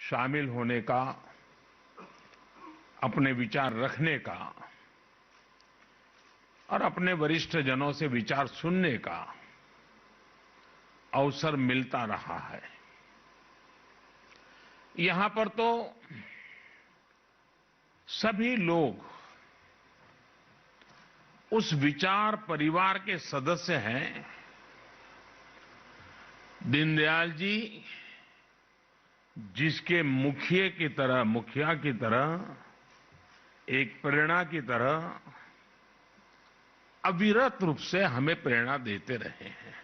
शामिल होने का, अपने विचार रखने का और अपने वरिष्ठ जनों से विचार सुनने का अवसर मिलता रहा है। यहां पर तो सभी लोग उस विचार परिवार के सदस्य हैं। दीनदयाल जी जिसके मुखिया की तरह, एक प्रेरणा की तरह अविरत रूप से हमें प्रेरणा देते रहे हैं।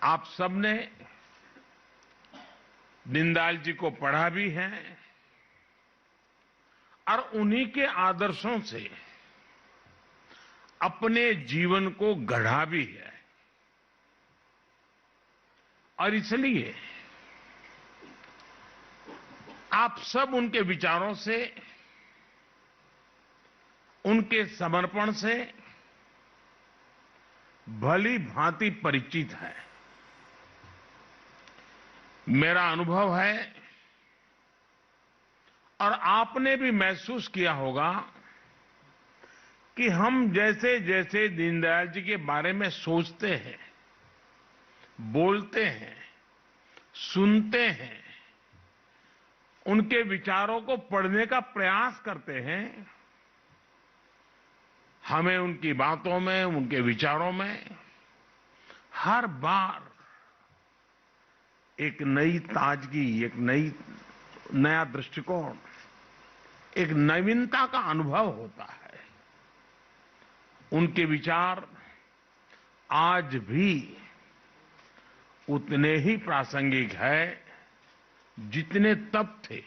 आप सबने दीनदयाल जी को पढ़ा भी है और उन्हीं के आदर्शों से अपने जीवन को गढ़ा भी है। और इसलिए आप सब उनके विचारों से, उनके समर्पण से भली भांति परिचित हैं। मेरा अनुभव है और आपने भी महसूस किया होगा कि हम जैसे जैसे दीनदयाल जी के बारे में सोचते हैं, बोलते हैं, सुनते हैं, उनके विचारों को पढ़ने का प्रयास करते हैं, हमें उनकी बातों में, उनके विचारों में हर बार एक नई ताजगी, एक नया दृष्टिकोण, एक नवीनता का अनुभव होता है। उनके विचार आज भी उतने ही प्रासंगिक है जितने तब थे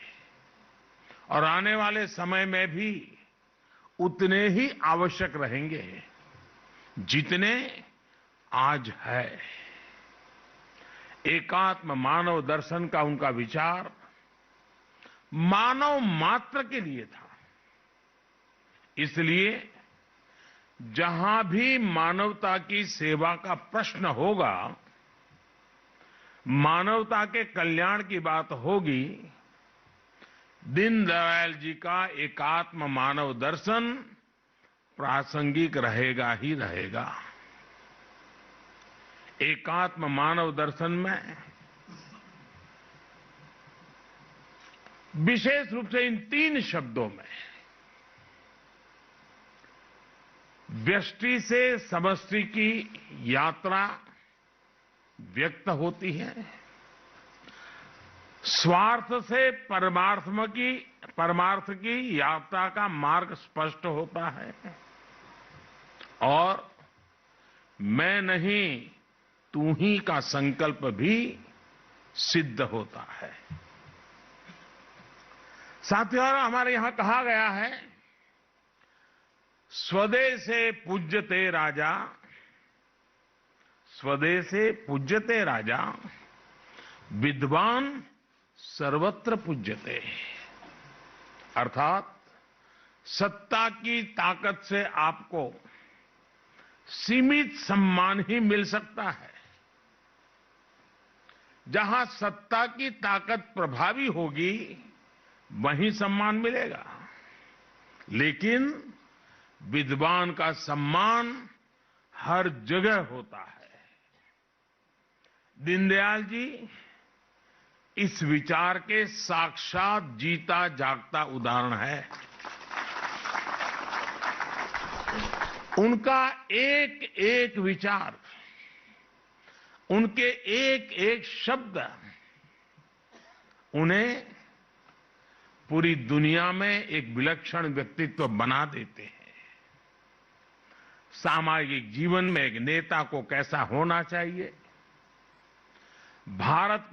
और आने वाले समय में भी उतने ही आवश्यक रहेंगे जितने आज है। एकात्म मानव दर्शन का उनका विचार मानव मात्र के लिए था। इसलिए जहां भी मानवता की सेवा का प्रश्न होगा, मानवता के कल्याण की बात होगी, दीनदयाल जी का एकात्म मानव दर्शन प्रासंगिक रहेगा ही रहेगा। एकात्म मानव दर्शन में विशेष रूप से इन 3 शब्दों में व्यष्टि से समष्टि की यात्रा व्यक्त होती है, स्वार्थ से परमार्थ की यात्रा का मार्ग स्पष्ट होता है और मैं नहीं तू ही का संकल्प भी सिद्ध होता है। साथियों, हमारे यहां कहा गया है, स्वदेशे पूज्यते राजा, स्वदेशे पूज्यते राजा, विद्वान सर्वत्र पूज्यते। अर्थात सत्ता की ताकत से आपको सीमित सम्मान ही मिल सकता है। जहां सत्ता की ताकत प्रभावी होगी वहीं सम्मान मिलेगा, लेकिन विद्वान का सम्मान हर जगह होता है। दीनदयाल जी इस विचार के साक्षात जीता जागता उदाहरण है। उनका एक एक विचार, उनके एक एक शब्द उन्हें पूरी दुनिया में एक विलक्षण व्यक्तित्व बना देते हैं। सामाजिक जीवन में एक नेता को कैसा होना चाहिए, भारत के